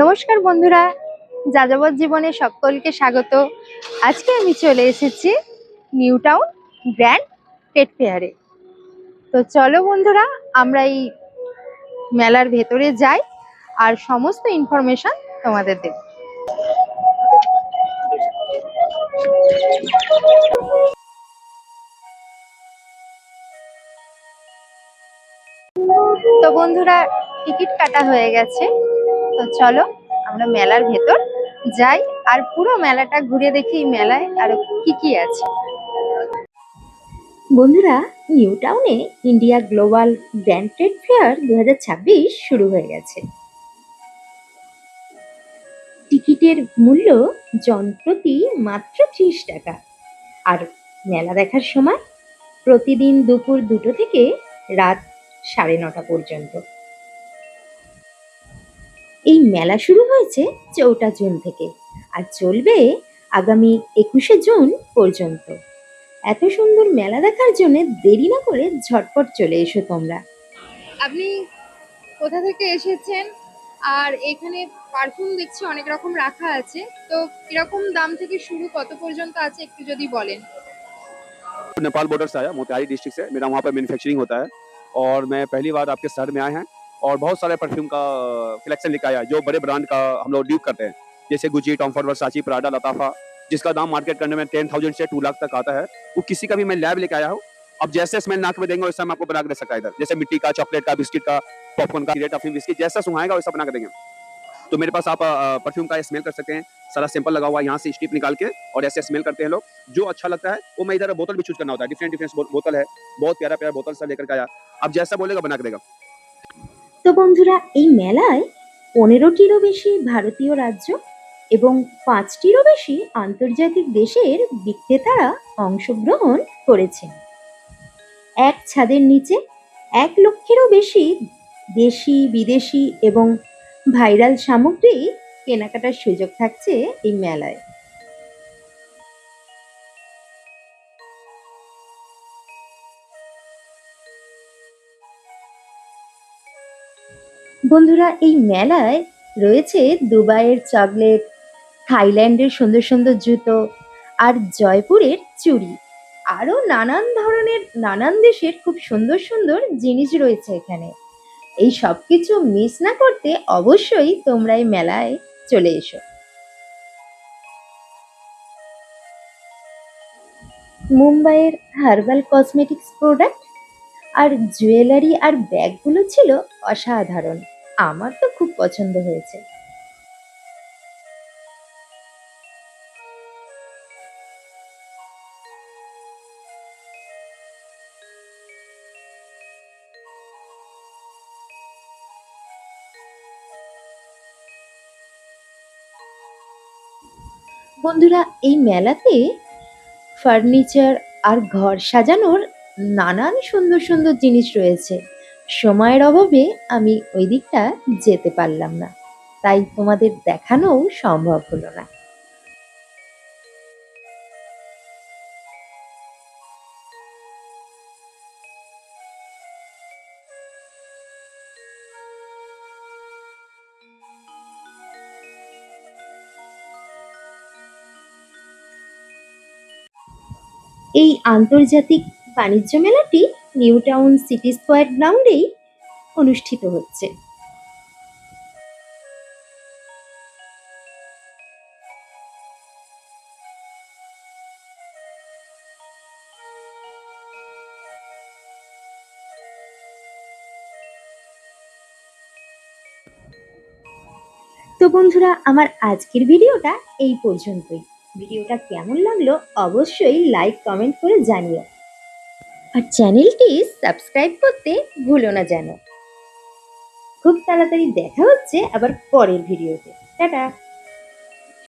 নমস্কার বন্ধুরা, যাযাবর জীবনে সকলকে স্বাগত। আজকে আমি চলে এসেছি নিউ টাউন গ্র্যান্ড ট্রেড ফেয়ারে। তো চলো বন্ধুরা, আমরা এই মেলার ভেতরে যাই আর সমস্ত ইনফরমেশন তোমাদের দেব। তো বন্ধুরা, টিকিট কাটা হয়ে গেছে। তো চলো আমরা মেলার ভেতর যাই আর পুরো মেলাটা ঘুরে দেখি এই মেলায় আর কি কি আছে। বন্ধুরা, নিউ টাউনে India global grand trade fair 2026 শুরু হয়ে গেছে। টিকিটের মূল্য জনপ্রতি মাত্র 30 টাকা। আর মেলা দেখার সময় প্রতিদিন দুপুর 2টো থেকে রাত 9:30 পর্যন্ত। এই মেলা শুরু হয়েছে 4 জুন থেকে আর চলবে আগামী 21শে জুন পর্যন্ত। এত সুন্দর মেলা দেখার জন্য দেরি না করে ঝটপট চলে এসো তোমরা। আপনি কোথা থেকে এসেছেন? আর এখানে পারফিউম দেখছি অনেক রকম রাখা আছে, তো কিরকম দাম থেকে শুরু, কত পর্যন্ত আছে একটু যদি বলেন। नेपाल बॉर्डर से आया, मोतिहारी डिस्ट्रिक्ट से। मेरा वहाँ पे मैन्युफैक्चरिंग होता है और मैं पहली बार आपके शहर में आए हैं और बहुत सारे परफ्यूम का कलेक्शन लेकर आया, जो बड़े ब्रांड का हम लोग ड्यूप करते हैं, जैसे गुची, टॉम फॉर्ड, वर्साची, प्राडा, लताफा, जिसका दाम मार्केट करने में 10,000 से 2 लाख तक आता है। वो किसी का भी मैं लैब लेके आया हूँ। अब जैसे स्मेल नाक में देंगे वैसा मैं आपको बना के दे सकता है इधर, जैसे मिट्टी का, चॉकलेट का, बिस्किट का, पॉपकॉर्न का, रेट अफीम बिस्किट, जैसा सुहाएगा वैसा बना के देंगे। तो मेरे पास आप परफ्यूम का स्मेल कर सकते हैं। सारा सैंपल लगा हुआ है, यहाँ से स्ट्रिप निकाल के और ऐसे स्मेल करते हैं लोग। जो अच्छा लगता है वो मैं इधर बोतल भी चूज करना होता है, डिफरेंट डिफरेंट बोतल है, बहुत प्यारा प्यारा बोतल सब लेकर के आया। अब जैसा बोलेगा बना के देगा। তো বন্ধুরা, এই মেলায় 15টিরও বেশি ভারতীয় রাজ্য এবং 5টিরও বেশি আন্তর্জাতিক দেশের বিক্রেতারা অংশগ্রহণ করেছেন। এক ছাদের নিচে 1 লক্ষেরও বেশি দেশি, বিদেশি এবং ভাইরাল সামগ্রী কেনাকাটার সুযোগ থাকছে এই মেলায়। বন্ধুরা, এই মেলায় রয়েছে দুবাইয়ের চকলেট, থাইল্যান্ডের সুন্দর সুন্দর জুতো আর জয়পুরের চুড়ি। আরো নানান ধরনের নানান দেশের খুব সুন্দর সুন্দর জিনিস রয়েছে এখানে। এই সব কিছু মিস না করতে অবশ্যই তোমরা এই মেলায় চলে এসো। মুম্বাইয়ের হার্বাল কসমেটিক্স প্রোডাক্ট আর জুয়েলারি আর ব্যাগগুলো ছিল অসাধারণ। আমার তো খুব পছন্দ হয়েছে। বন্ধুরা, এই মেলাতে ফার্নিচার আর ঘর সাজানোর নানান সুন্দর সুন্দর জিনিস রয়েছে। সময়ের অভাবে আমি ওই দিকটা যেতে পারলাম না, তাই তোমাদের দেখানোও সম্ভব হলো না। এই আন্তর্জাতিক বাণিজ্য মেলাটি নিউ টাউন সিটি স্কোয়ার গ্রাউন্ডেই অনুষ্ঠিত হচ্ছে। তো বন্ধুরা, আমার আজকের ভিডিওটা এই পর্যন্তই। ভিডিওটা কেমন লাগলো অবশ্যই লাইক কমেন্ট করে জানিও আর চ্যানেলটি সাবস্ক্রাইব করতে ভুলো না যেন। খুব তাড়াতাড়ি দেখা হচ্ছে আবার পরের ভিডিওতে। টাটা।